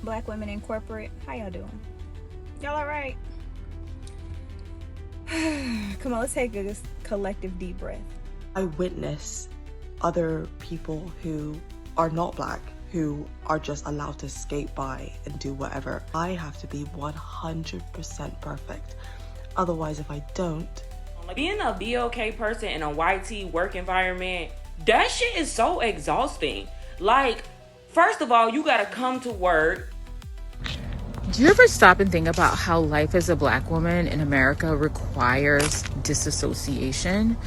Black women in corporate, how y'all doing? Y'all all right? Come on, let's take a collective deep breath. I witness other people who are not black, who are just allowed to skate by and do whatever. I have to be 100% perfect. Otherwise, if I don't... Being a BLK person in a YT work environment, that shit is so exhausting. Like, first of all, you gotta come to work. Do you ever stop and think about how life as a black woman in America requires disassociation?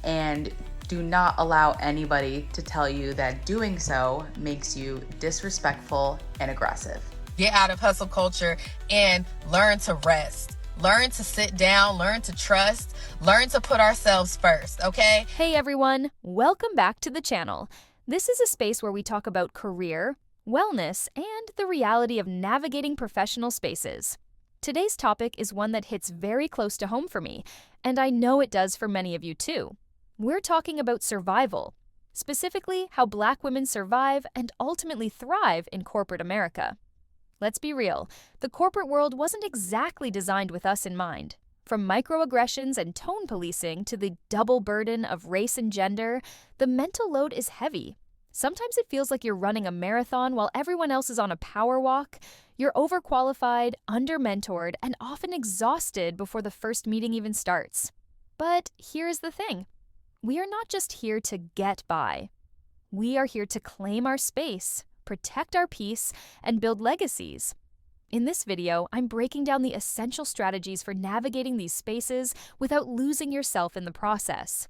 And do not allow anybody to tell you that doing so makes you disrespectful and aggressive. Get out of hustle culture and learn to rest. Learn to sit down, learn to trust, learn to put ourselves first, okay? Hey everyone, welcome back to the channel. This is a space where we talk about career, wellness, and the reality of navigating professional spaces. Today's topic is one that hits very close to home for me, and I know it does for many of you too. We're talking about survival, specifically how Black women survive and ultimately thrive in corporate America. Let's be real, the corporate world wasn't exactly designed with us in mind. From microaggressions and tone policing to the double burden of race and gender, the mental load is heavy. Sometimes it feels like you're running a marathon while everyone else is on a power walk. You're overqualified, under-mentored, and often exhausted before the first meeting even starts. But here's the thing. We are not just here to get by. We are here to claim our space, protect our peace, and build legacies. In this video, I'm breaking down the essential strategies for navigating these spaces without losing yourself in the process.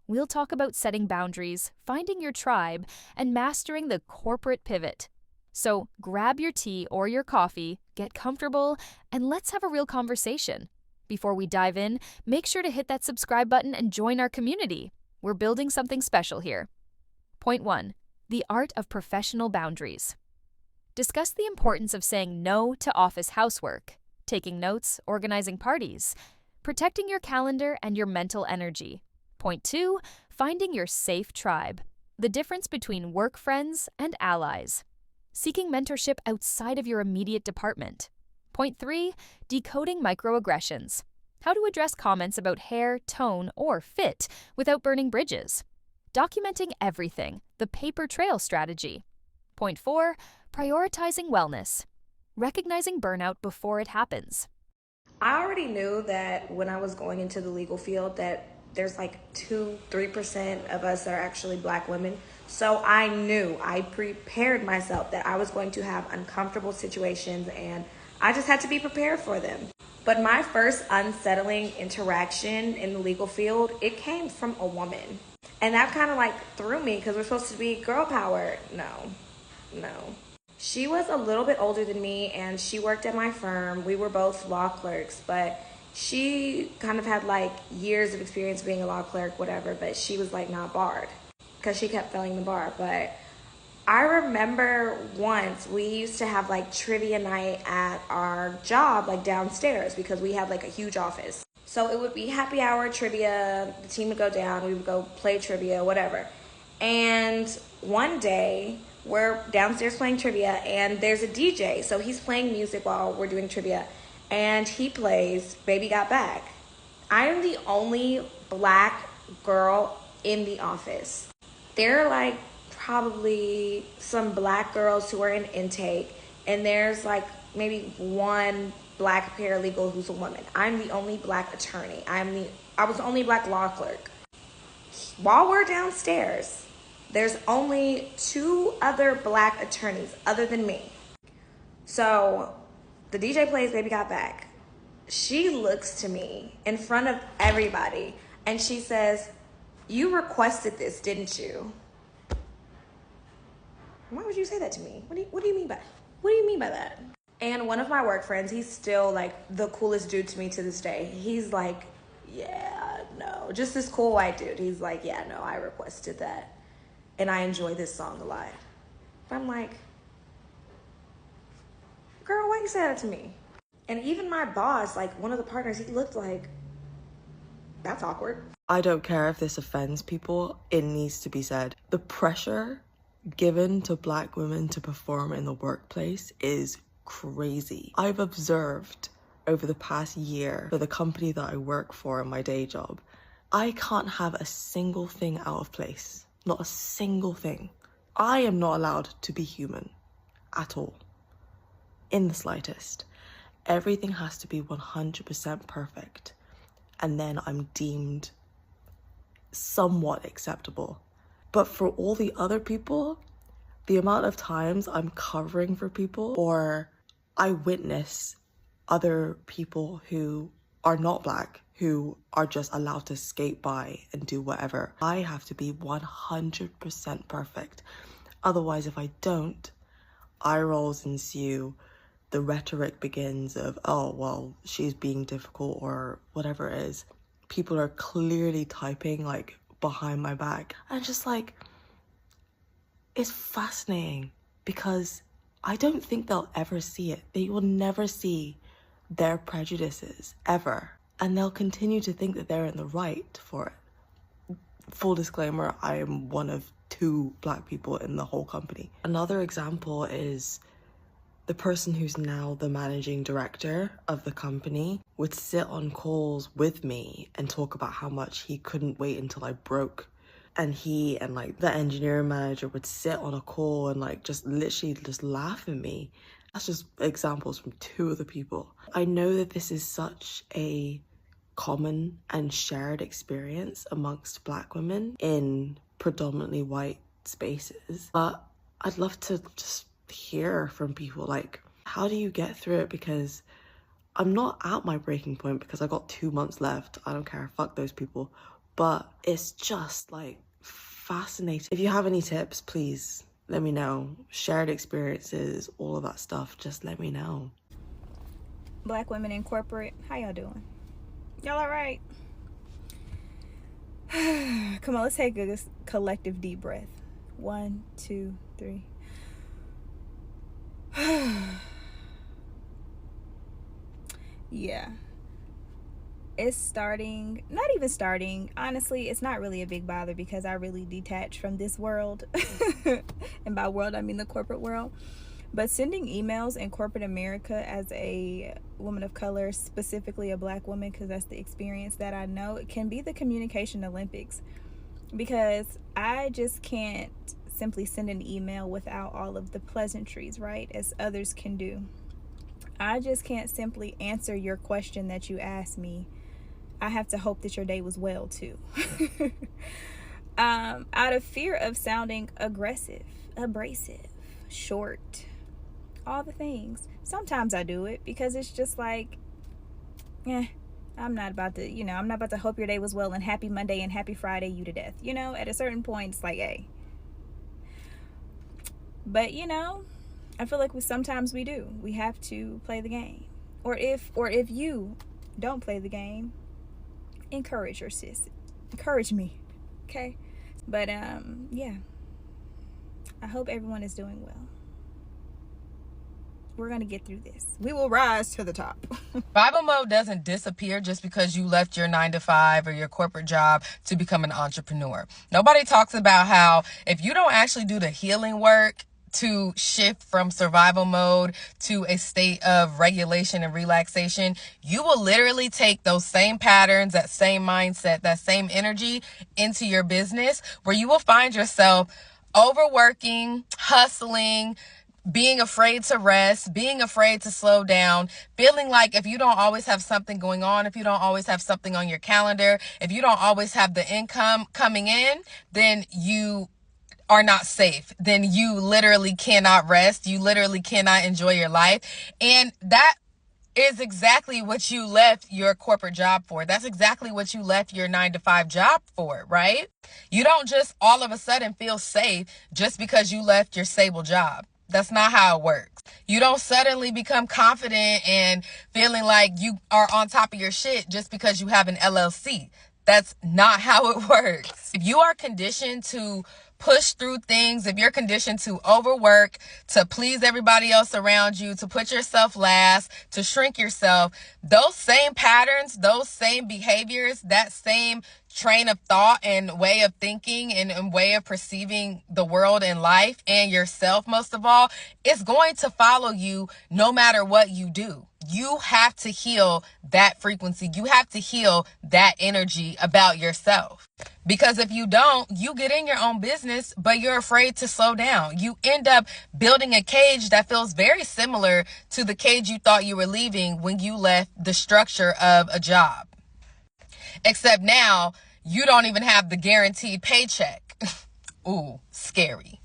We'll talk about setting boundaries, finding your tribe, and mastering the corporate pivot. So grab your tea or your coffee, get comfortable, and let's have a real conversation. Before we dive in, make sure to hit that subscribe button and join our community. We're building something special here. Point 1. The art of professional boundaries. Discuss the importance of saying no to office housework, taking notes, organizing parties, protecting your calendar and your mental energy. Point 2. Finding your safe tribe. The difference between work friends and allies. Seeking mentorship outside of your immediate department. Point 3. Decoding microaggressions. How to address comments about hair, tone, or fit without burning bridges. Documenting everything, the paper trail strategy. Point 4. Prioritizing wellness. Recognizing burnout before it happens. I already knew that when I was going into the legal field that there's like 2-3% of us that are actually Black women. So I prepared myself that I was going to have uncomfortable situations and I just had to be prepared for them. But my first unsettling interaction in the legal field, it came from a woman. And that kind of like threw me because we're supposed to be girl power. No. She was a little bit older than me and she worked at my firm. We were both law clerks, but she kind of had like years of experience being a law clerk, whatever, but she was like not barred because she kept failing the bar. But I remember once we used to have like trivia night at our job, like downstairs, because we had like a huge office. So it would be happy hour trivia, the team would go down, we would go play trivia, whatever. And one day we're downstairs playing trivia and there's a DJ. So he's playing music while we're doing trivia and he plays Baby Got Back. I am the only Black girl in the office. There are like probably some Black girls who are in intake and there's like maybe one Black paralegal who's a woman. I'm the only Black attorney. I was the only Black law clerk. While we're downstairs, there's only 2 other Black attorneys other than me. So the DJ plays Baby Got Back. She looks to me in front of everybody and she says, "You requested this, didn't you?" Why would you say that to me? What do you mean by that? And one of my work friends, he's still like the coolest dude to me to this day. He's like, yeah, no, just this cool white dude. He's like, yeah, no, I requested that. And I enjoy this song a lot. But I'm like, girl, why you say that to me? And even my boss, like one of the partners, he looked like, that's awkward. I don't care if this offends people, it needs to be said. The pressure given to black women to perform in the workplace is crazy. I've observed over the past year for the company that I work for in my day job, I can't have a single thing out of place. Not a single thing. I am not allowed to be human at all, in the slightest. Everything has to be 100% perfect, and then I'm deemed somewhat acceptable. But for all the other people, the amount of times I'm covering for people or I witness other people who are not black, who are just allowed to skate by and do whatever. I have to be 100% perfect. Otherwise, if I don't, eye rolls ensue. The rhetoric begins of, oh, well, she's being difficult or whatever it is. People are clearly typing like behind my back. And just like, it's fascinating because I don't think they'll ever see it. They will never see their prejudices ever. And they'll continue to think that they're in the right for it. Full disclaimer, I am one of 2 black people in the whole company. Another example is the person who's now the managing director of the company would sit on calls with me and talk about how much he couldn't wait until I broke. And he and like the engineering manager would sit on a call and like just literally just laugh at me. That's just examples from 2 other people. I know that this is such a common and shared experience amongst black women in predominantly white spaces, but I'd love to just hear from people like, how do you get through it? Because I'm not at my breaking point because I got 2 months left. I don't care, fuck those people. But it's just like fascinating. If you have any tips, please let me know. Shared experiences, all of that stuff, just let me know. Black women in corporate, how y'all doing? Y'all all right? Come on, let's take a collective deep breath. 1, 2, 3. Yeah. It's starting, not even starting. Honestly, it's not really a big bother because I really detach from this world. And by world, I mean the corporate world. But sending emails in corporate America as a woman of color, specifically a black woman, because that's the experience that I know, it can be the communication Olympics. Because I just can't simply send an email without all of the pleasantries, right? As others can do. I just can't simply answer your question that you asked me. I have to hope that your day was well too. Out of fear of sounding aggressive, abrasive, short, all the things. Sometimes I do it because it's just like, I'm not about to hope your day was well and happy Monday and happy Friday you to death. At a certain point, it's like, hey. But, I feel like sometimes we do. We have to play the game. Or if you don't play the game, encourage your sis. Encourage me. Okay? But, yeah. I hope everyone is doing well. We're going to get through this. We will rise to the top. Survival mode doesn't disappear just because you left your 9-to-5 or your corporate job to become an entrepreneur. Nobody talks about how if you don't actually do the healing work to shift from survival mode to a state of regulation and relaxation, you will literally take those same patterns, that same mindset, that same energy into your business, where you will find yourself overworking, hustling, being afraid to rest, being afraid to slow down, feeling like if you don't always have something going on, if you don't always have something on your calendar, if you don't always have the income coming in, then you are not safe. Then you literally cannot rest. You literally cannot enjoy your life. And that is exactly what you left your corporate job for. That's exactly what you left your 9-to-5 job for, right? You don't just all of a sudden feel safe just because you left your stable job. That's not how it works. You don't suddenly become confident and feeling like you are on top of your shit just because you have an LLC. That's not how it works. If you are conditioned to push through things, if you're conditioned to overwork, to please everybody else around you, to put yourself last, to shrink yourself, those same patterns, those same behaviors, that same train of thought and way of thinking and way of perceiving the world and life and yourself, most of all, it's going to follow you no matter what you do. You have to heal that frequency. You have to heal that energy about yourself. Because if you don't, you get in your own business, but you're afraid to slow down. You end up building a cage that feels very similar to the cage you thought you were leaving when you left the structure of a job. Except now, you don't even have the guaranteed paycheck. Ooh, scary.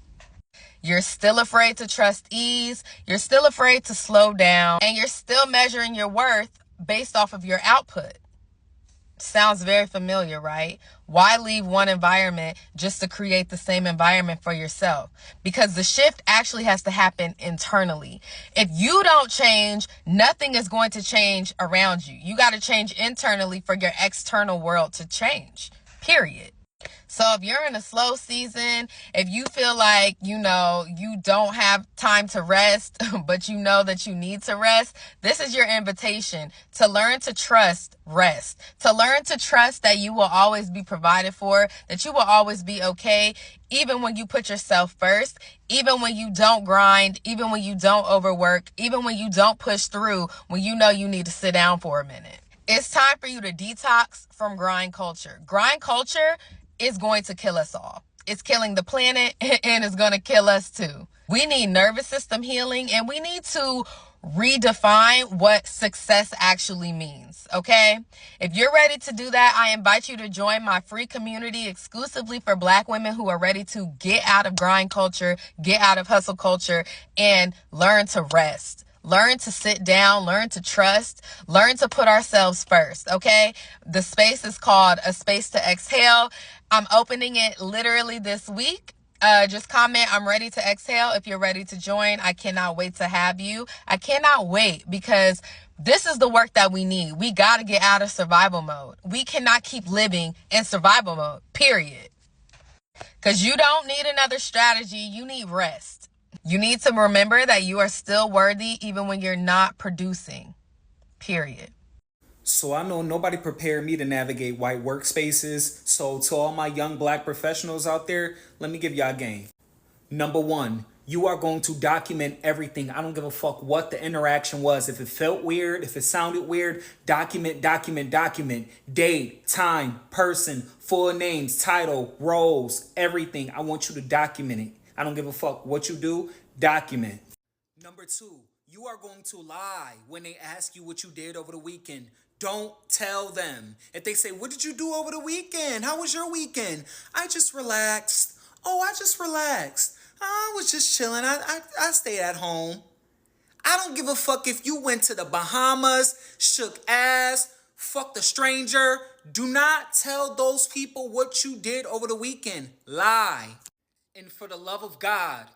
You're still afraid to trust ease. You're still afraid to slow down. And you're still measuring your worth based off of your output. Sounds very familiar, right? Why leave one environment just to create the same environment for yourself? Because the shift actually has to happen internally. If you don't change, nothing is going to change around you. You got to change internally for your external world to change, period. So if you're in a slow season, if you feel like, you don't have time to rest, but you know that you need to rest, this is your invitation to learn to trust rest, to learn to trust that you will always be provided for, that you will always be okay, even when you put yourself first, even when you don't grind, even when you don't overwork, even when you don't push through, when you know you need to sit down for a minute. It's time for you to detox from grind culture. Grind culture is going to kill us all. It's killing the planet and it's going to kill us too. We need nervous system healing and we need to redefine what success actually means, okay? If you're ready to do that, I invite you to join my free community exclusively for Black women who are ready to get out of grind culture, get out of hustle culture, and learn to rest. Learn to sit down, learn to trust, learn to put ourselves first, okay? The space is called A Space to Exhale. I'm opening it literally this week. Just comment, I'm ready to exhale if you're ready to join. I cannot wait to have you. I cannot wait because this is the work that we need. We got to get out of survival mode. We cannot keep living in survival mode, period. Because you don't need another strategy. You need rest. You need to remember that you are still worthy even when you're not producing, period. So I know nobody prepared me to navigate white workspaces. So to all my young Black professionals out there, let me give y'all a game. Number one, you are going to document everything. I don't give a fuck what the interaction was. If it felt weird, if it sounded weird, document. Date, time, person, full names, title, roles, everything. I want you to document it. I don't give a fuck what you do, document. Number two, you are going to lie when they ask you what you did over the weekend. Don't tell them. If they say, what did you do over the weekend? How was your weekend? I just relaxed. Oh, I just relaxed. I was just chilling. I stayed at home. I don't give a fuck if you went to the Bahamas, shook ass, fucked a stranger. Do not tell those people what you did over the weekend. Lie. And for the love of God,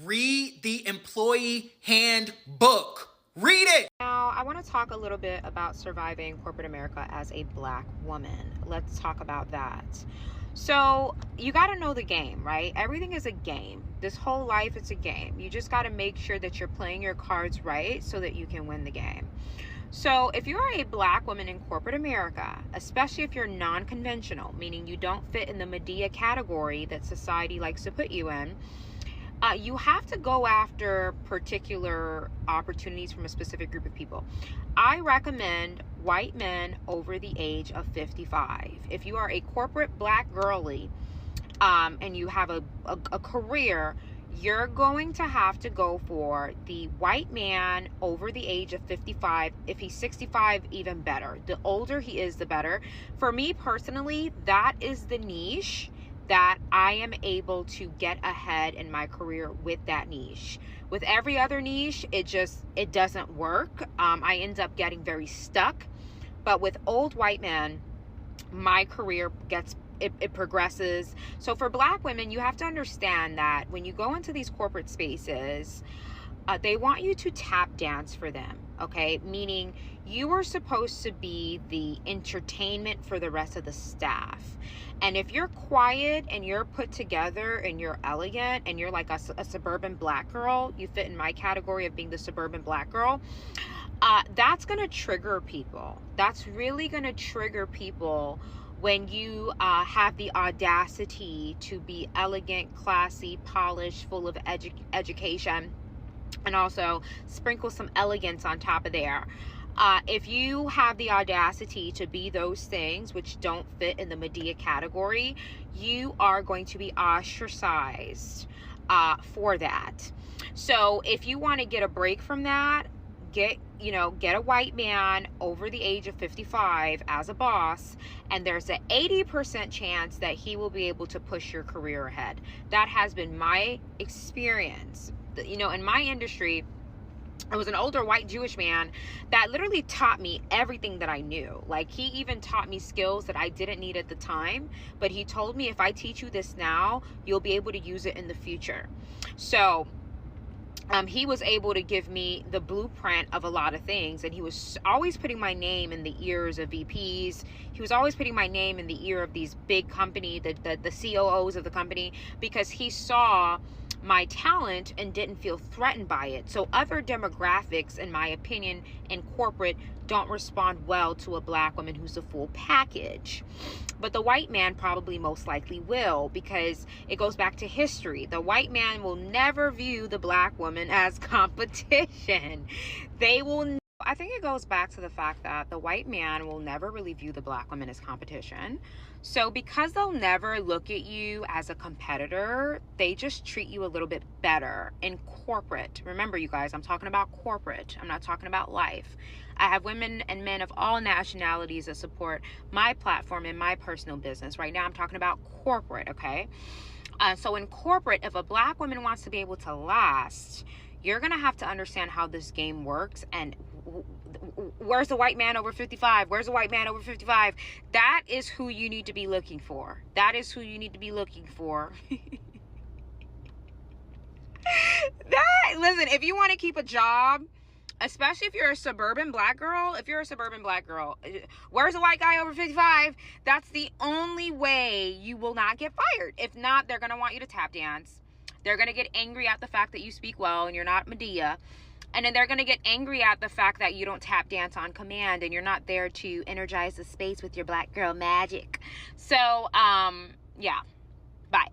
read the employee handbook. Read it. Now, I want to talk a little bit about surviving corporate America as a Black woman. Let's talk about that. So you got to know the game, right? Everything is a game. This whole life is a game. You just got to make sure that you're playing your cards right so that you can win the game. So if you're a Black woman in corporate America, especially if you're non-conventional, meaning you don't fit in the Medea category that society likes to put you in, you have to go after particular opportunities from a specific group of people. I recommend white men over the age of 55. If you are a corporate Black girly and you have a career, you're going to have to go for the white man over the age of 55. If he's 65, even better. The older he is, the better. For me personally, that is the niche that I am able to get ahead in my career with that niche. With every other niche, it doesn't work. I end up getting very stuck. But with old white men, my career it progresses. So for Black women, you have to understand that when you go into these corporate spaces, they want you to tap dance for them, okay? Meaning you are supposed to be the entertainment for the rest of the staff. And if you're quiet and you're put together and you're elegant and you're like a suburban Black girl, you fit in my category of being the suburban Black girl, that's going to trigger people. That's really going to trigger people when you have the audacity to be elegant, classy, polished, full of education, and also sprinkle some elegance on top of there. If you have the audacity to be those things which don't fit in the Medea category, you are going to be ostracized for that. So if you want to get a break from that, get a white man over the age of 55 as a boss, and there's an 80% chance that he will be able to push your career ahead. That has been my experience. In my industry, it was an older white Jewish man that literally taught me everything that I knew. Like, he even taught me skills that I didn't need at the time, but he told me, if I teach you this now, you'll be able to use it in the future. So he was able to give me the blueprint of a lot of things, and he was always putting my name in the ears of VPs. He was always putting my name in the ear of these big company, the COOs of the company, because he saw my talent and didn't feel threatened by it. So other demographics, in my opinion, in corporate don't respond well to a black woman who's a full package. But the white man probably most likely will, because it goes back to history. The white man will never view the black woman as competition. I think it goes back to the fact that the white man will never really view the black woman as competition. So because they'll never look at you as a competitor, they just treat you a little bit better in corporate. Remember, you guys, I'm talking about corporate. I'm not talking about life. I have women and men of all nationalities that support my platform and my personal business. Right now, I'm talking about corporate, okay? So in corporate, if a black woman wants to be able to last, you're going to have to understand how this game works. And where's the white man over 55? Where's the white man over 55? That is who you need to be looking for. That is who you need to be looking for. Listen, if you want to keep a job, especially if you're a suburban black girl, where's a white guy over 55? That's the only way you will not get fired. If not, they're going to want you to tap dance. They're going to get angry at the fact that you speak well and you're not Medea. And then they're going to get angry at the fact that you don't tap dance on command and you're not there to energize the space with your black girl magic. So, yeah. Bye.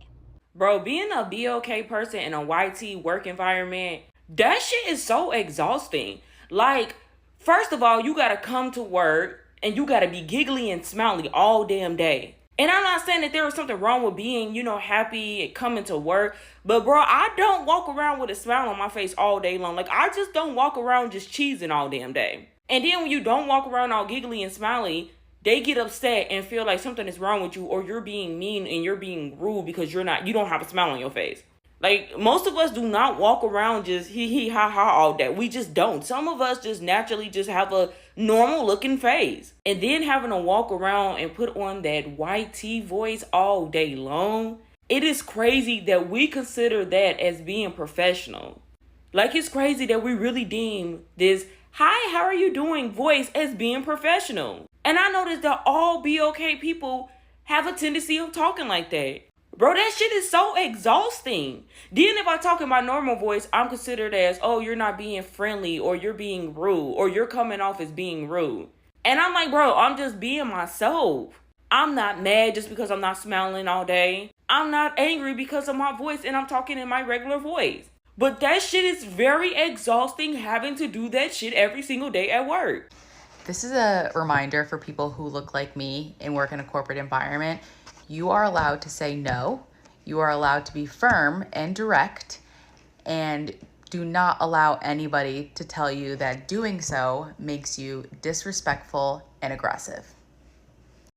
Bro, being a BOK person in a YT work environment, that shit is so exhausting. Like, first of all, you gotta come to work and you gotta be giggly and smiley all damn day. And I'm not saying that there was something wrong with being, happy and coming to work. But, bro, I don't walk around with a smile on my face all day long. Like, I just don't walk around just cheesing all damn day. And then when you don't walk around all giggly and smiley, they get upset and feel like something is wrong with you, or you're being mean and you're being rude because you don't have a smile on your face. Like, most of us do not walk around just hee ha ha all day. We just don't. Some of us just naturally just have a normal looking face. And then having to walk around and put on that YT voice all day long, it is crazy that we consider that as being professional. Like, it's crazy that we really deem this "hi, how are you doing" voice as being professional. And I noticed that all BOK people have a tendency of talking like that. Bro, that shit is so exhausting. Then if I talk in my normal voice, I'm considered as, oh, you're not being friendly, or you're being rude, or you're coming off as being rude. And I'm like, bro, I'm just being myself. I'm not mad just because I'm not smiling all day. I'm not angry because of my voice and I'm talking in my regular voice. But that shit is very exhausting, having to do that shit every single day at work. This is a reminder for people who look like me and work in a corporate environment. You are allowed to say no. You are allowed to be firm and direct, and do not allow anybody to tell you that doing so makes you disrespectful and aggressive.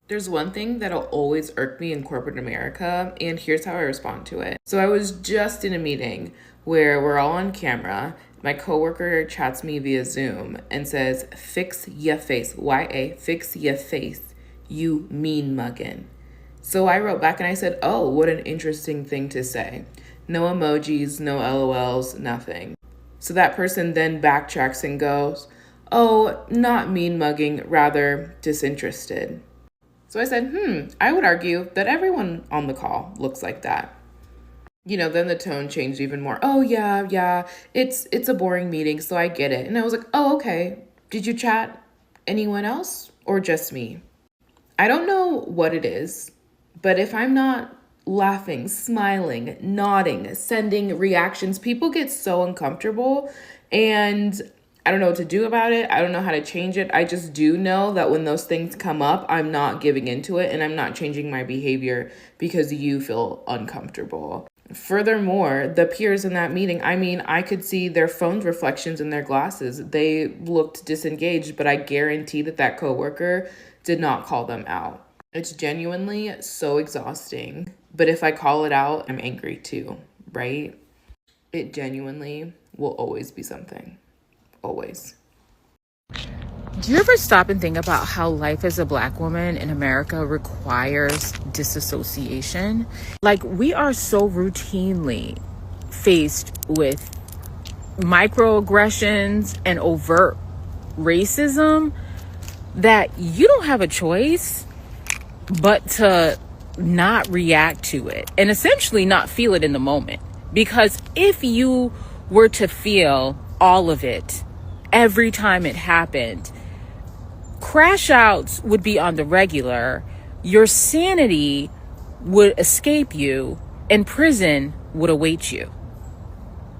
There's one thing that'll always irk me in corporate America, and here's how I respond to it. So I was just in a meeting where we're all on camera. My coworker chats me via Zoom and says, "Fix ya face, YA, fix ya face, you mean muggin'." So I wrote back and I said, "Oh, what an interesting thing to say." No emojis, no LOLs, nothing. So that person then backtracks and goes, "Oh, not mean mugging, rather disinterested." So I said, I would argue that everyone on the call looks like that. Then the tone changed even more. "Oh, yeah, it's a boring meeting, so I get it." And I was like, "Oh, okay. Did you chat anyone else or just me?" I don't know what it is, but if I'm not laughing, smiling, nodding, sending reactions, people get so uncomfortable, and I don't know what to do about it. I don't know how to change it. I just do know that when those things come up, I'm not giving into it and I'm not changing my behavior because you feel uncomfortable. Furthermore, the peers in that meeting, I mean, I could see their phone reflections in their glasses. They looked disengaged, but I guarantee that that coworker did not call them out. It's genuinely so exhausting. But if I call it out, I'm angry too, right? It genuinely will always be something. Always. Do you ever stop and think about how life as a Black woman in America requires disassociation? Like, we are so routinely faced with microaggressions and overt racism that you don't have a choice but to not react to it and essentially not feel it in the moment. Because if you were to feel all of it every time it happened, crash outs would be on the regular, your sanity would escape you, and prison would await you.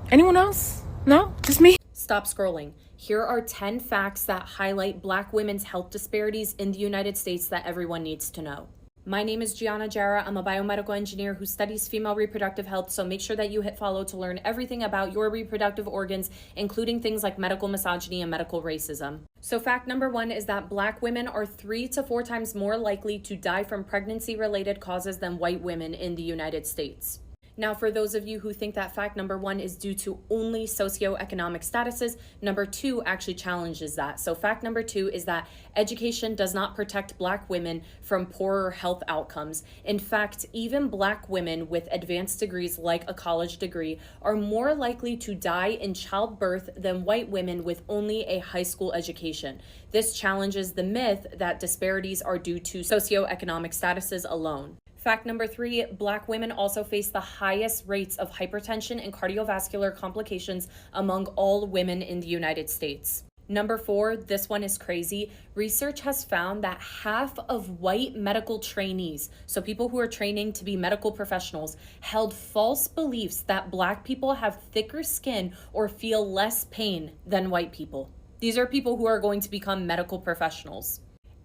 Anyone else? No? Just me? Stop scrolling. Here are 10 facts that highlight Black women's health disparities in the United States that everyone needs to know. My name is Gianna Jara. I'm a biomedical engineer who studies female reproductive health, so make sure that you hit follow to learn everything about your reproductive organs, including things like medical misogyny and medical racism. So fact number 1 is that Black women are 3 to 4 times more likely to die from pregnancy-related causes than white women in the United States. Now, for those of you who think that fact number 1 is due to only socioeconomic statuses, number 2 actually challenges that. So fact number 2 is that education does not protect Black women from poorer health outcomes. In fact, even Black women with advanced degrees like a college degree are more likely to die in childbirth than white women with only a high school education. This challenges the myth that disparities are due to socioeconomic statuses alone. Fact number 3, Black women also face the highest rates of hypertension and cardiovascular complications among all women in the United States. Number 4, this one is crazy. Research has found that half of white medical trainees, so people who are training to be medical professionals, held false beliefs that Black people have thicker skin or feel less pain than white people. These are people who are going to become medical professionals.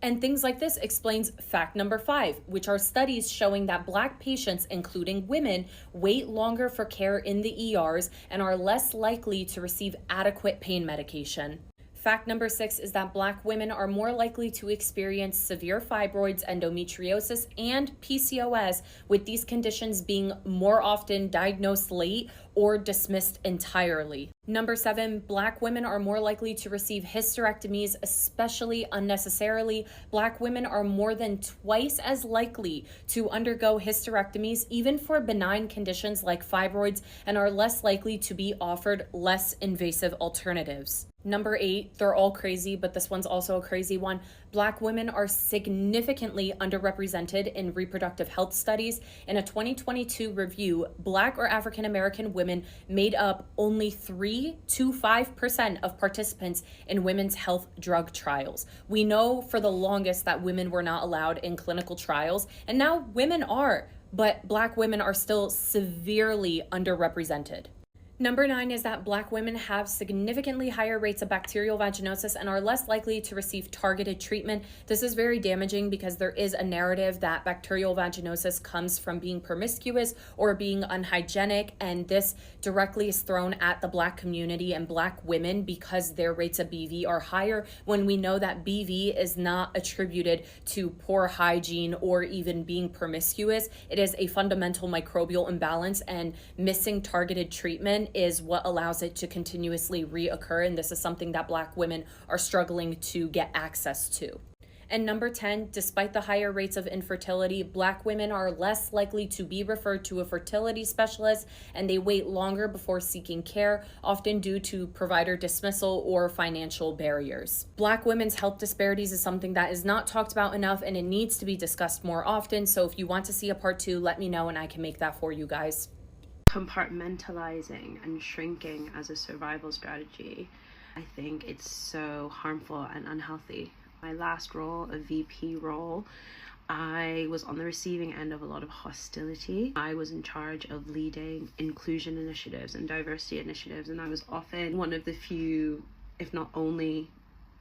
And things like this explains fact number 5, which are studies showing that Black patients, including women, wait longer for care in the ERs and are less likely to receive adequate pain medication. Fact number 6 is that Black women are more likely to experience severe fibroids, endometriosis, and PCOS, with these conditions being more often diagnosed late or dismissed entirely. Number 7, Black women are more likely to receive hysterectomies, especially unnecessarily. Black women are more than twice as likely to undergo hysterectomies, even for benign conditions like fibroids, and are less likely to be offered less invasive alternatives. Number 8, they're all crazy, but this one's also a crazy one. Black women are significantly underrepresented in reproductive health studies. In a 2022 review, Black or African American women made up only 3 to 5% of participants in women's health drug trials. We know for the longest that women were not allowed in clinical trials, and now women are, but Black women are still severely underrepresented. Number 9 is that Black women have significantly higher rates of bacterial vaginosis and are less likely to receive targeted treatment. This is very damaging because there is a narrative that bacterial vaginosis comes from being promiscuous or being unhygienic, and this directly is thrown at the Black community and Black women because their rates of BV are higher, when we know that BV is not attributed to poor hygiene or even being promiscuous. It is a fundamental microbial imbalance, and missing targeted treatment is what allows it to continuously reoccur, and this is something that Black women are struggling to get access to. And number 10, despite the higher rates of infertility, Black women are less likely to be referred to a fertility specialist, and they wait longer before seeking care, often due to provider dismissal or financial barriers. Black women's health disparities is something that is not talked about enough, and it needs to be discussed more often. So if you want to see a part 2, let me know and I can make that for you guys. Compartmentalizing and shrinking as a survival strategy, I think it's so harmful and unhealthy. My last role, a VP role, I was on the receiving end of a lot of hostility. I was in charge of leading inclusion initiatives and diversity initiatives, and I was often one of the few, if not only,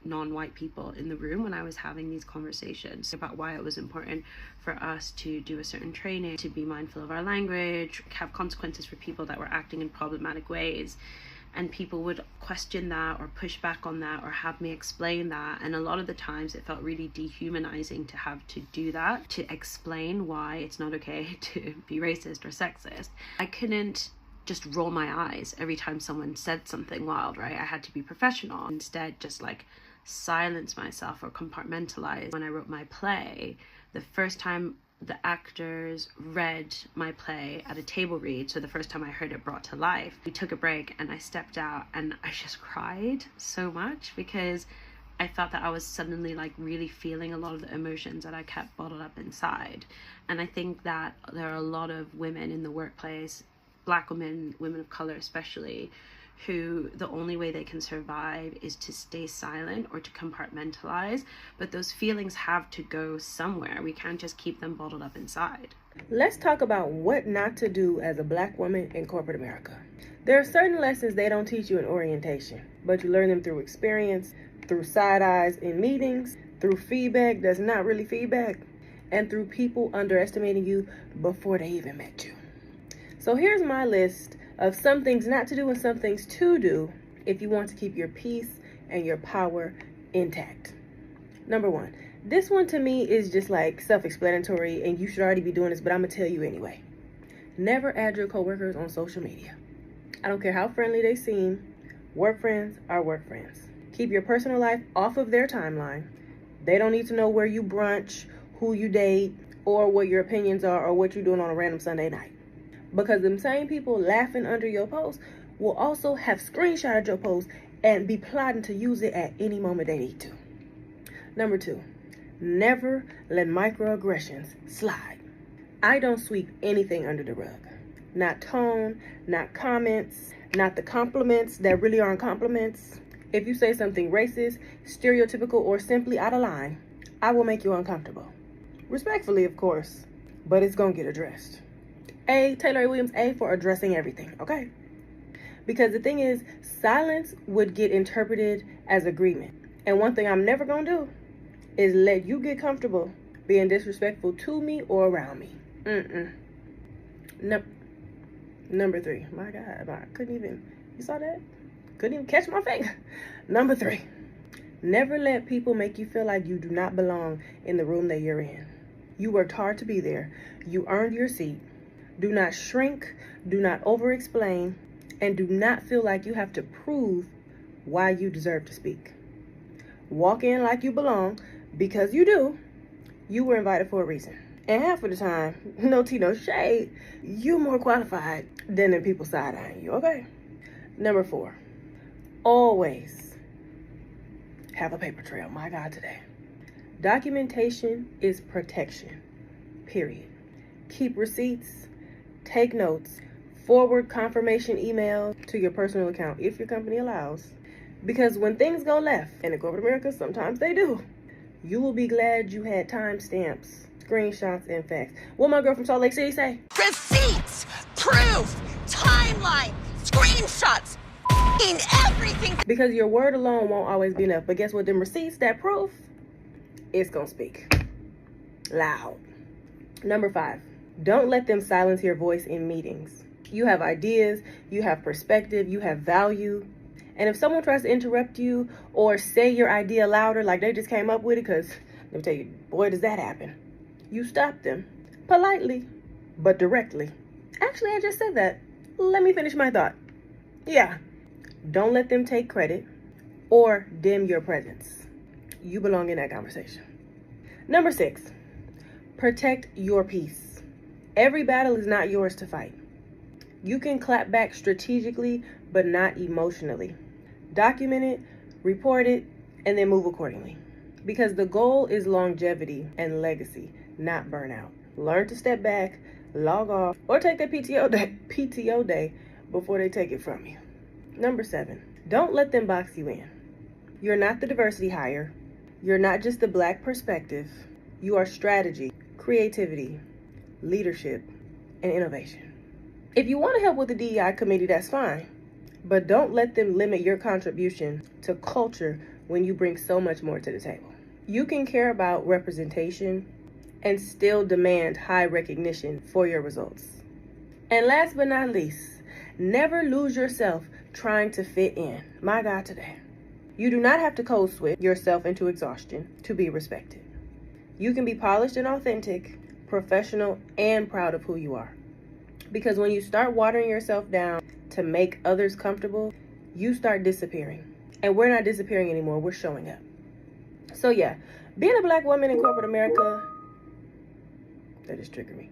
non-white people in the room when I was having these conversations about why it was important for us to do a certain training, to be mindful of our language, have consequences for people that were acting in problematic ways. And people would question that or push back on that or have me explain that. And a lot of the times it felt really dehumanizing to have to do that, to explain why it's not okay to be racist or sexist. I couldn't just roll my eyes every time someone said something wild, right? I had to be professional. Instead, just like silence myself or compartmentalize. When I wrote my play, the first time the actors read my play at a table read, so the first time I heard it brought to life, we took a break and I stepped out and I just cried so much because I felt that I was suddenly like really feeling a lot of the emotions that I kept bottled up inside. And I think that there are a lot of women in the workplace, Black women, women of color especially, who the only way they can survive is to stay silent or to compartmentalize, but those feelings have to go somewhere. We can't just keep them bottled up inside. Let's talk about what not to do as a Black woman in corporate America. There are certain lessons they don't teach you in orientation, but you learn them through experience, through side eyes in meetings, through feedback that's not really feedback, and through people underestimating you before they even met you. So here's my list of some things not to do and some things to do if you want to keep your peace and your power intact. Number 1, this one to me is just like self-explanatory and you should already be doing this, but I'm gonna tell you anyway. Never add your coworkers on social media. I don't care how friendly they seem, work friends are work friends. Keep your personal life off of their timeline. They don't need to know where you brunch, who you date, or what your opinions are, or what you're doing on a random Sunday night. Because them same people laughing under your post will also have screenshotted your post and be plotting to use it at any moment they need to. Number 2, never let microaggressions slide. I don't sweep anything under the rug. Not tone, not comments, not the compliments that really aren't compliments. If you say something racist, stereotypical, or simply out of line, I will make you uncomfortable. Respectfully, of course, but it's gonna get addressed. A, Taylor A. Williams, A for addressing everything, okay? Because the thing is, silence would get interpreted as agreement. And one thing I'm never gonna do is let you get comfortable being disrespectful to me or around me. Number 3, my God, I couldn't even, you saw that? Couldn't even catch my finger. Number 3, never let people make you feel like you do not belong in the room that you're in. You worked hard to be there. You earned your seat. Do not shrink, do not over-explain, and do not feel like you have to prove why you deserve to speak. Walk in like you belong, because you do. You were invited for a reason. And half of the time, no tea, no shade, you're more qualified than the people side-eyeing you, okay? Number 4, always have a paper trail. My God, today. Documentation is protection, period. Keep receipts. Take notes, forward confirmation email to your personal account if your company allows. Because when things go left, and in corporate America, sometimes they do, you will be glad you had timestamps, screenshots, and facts. What my girl from Salt Lake City say? Receipts, proof, timeline, screenshots, everything. Because your word alone won't always be enough. But guess what? Them receipts, that proof, it's gonna speak loud. Number 5. Don't let them silence your voice in meetings. You have ideas, you have perspective, you have value. And if someone tries to interrupt you or say your idea louder, like they just came up with it, because let me tell you, boy, does that happen. You stop them politely, but directly. Actually, I just said that. Let me finish my thought. Yeah. Don't let them take credit or dim your presence. You belong in that conversation. Number 6, protect your peace. Every battle is not yours to fight. You can clap back strategically, but not emotionally. Document it, report it, and then move accordingly. Because the goal is longevity and legacy, not burnout. Learn to step back, log off, or take that PTO day before they take it from you. Number 7, don't let them box you in. You're not the diversity hire. You're not just the Black perspective, you are strategy, creativity, leadership, and innovation. If you want to help with the DEI committee, that's fine, but don't let them limit your contribution to culture when you bring so much more to the table. You can care about representation and still demand high recognition for your results. And last but not least, never lose yourself trying to fit in. My God, today. You do not have to code switch yourself into exhaustion to be respected. You can be polished and authentic, professional, and proud of who you are. Because when you start watering yourself down to make others comfortable, you start disappearing. And we're not disappearing anymore, we're showing up. So yeah, being a Black woman in corporate America, that just triggered me,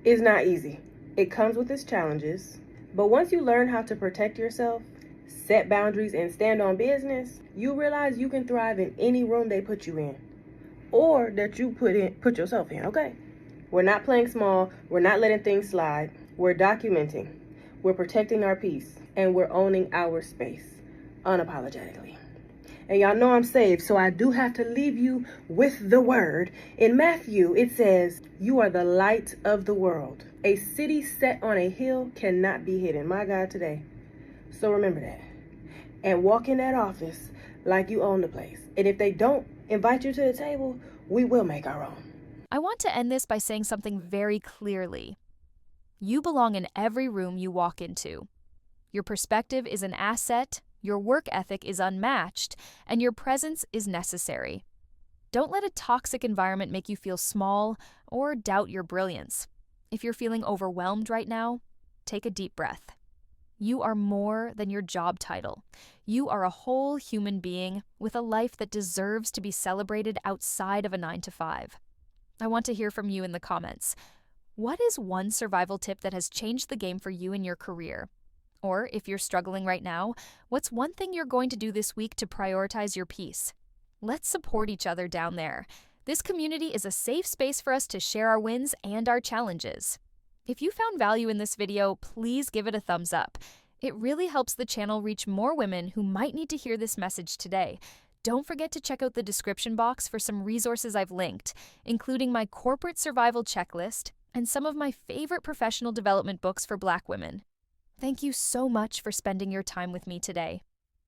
is not easy. It comes with its challenges, but once you learn how to protect yourself, set boundaries, and stand on business, you realize you can thrive in any room they put you in, or that you put yourself in, okay? We're not playing small, we're not letting things slide, we're documenting, we're protecting our peace, and we're owning our space, unapologetically. And y'all know I'm saved, so I do have to leave you with the word. In Matthew, it says, "You are the light of the world. A city set on a hill cannot be hidden." My God, today. So remember that. And walk in that office like you own the place. And if they don't invite you to the table, we will make our own. I want to end this by saying something very clearly. You belong in every room you walk into. Your perspective is an asset, your work ethic is unmatched, and your presence is necessary. Don't let a toxic environment make you feel small or doubt your brilliance. If you're feeling overwhelmed right now, take a deep breath. You are more than your job title. You are a whole human being with a life that deserves to be celebrated outside of a 9-to-5. I want to hear from you in the comments. What is one survival tip that has changed the game for you in your career? Or if you're struggling right now, what's one thing you're going to do this week to prioritize your peace? Let's support each other down there. This community is a safe space for us to share our wins and our challenges. If you found value in this video, please give it a thumbs up. It really helps the channel reach more women who might need to hear this message today. Don't forget to check out the description box for some resources I've linked, including my corporate survival checklist and some of my favorite professional development books for Black women. Thank you so much for spending your time with me today.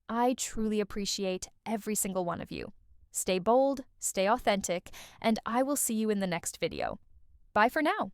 I truly appreciate every single one of you. Stay bold, stay authentic, and I will see you in the next video. Bye for now.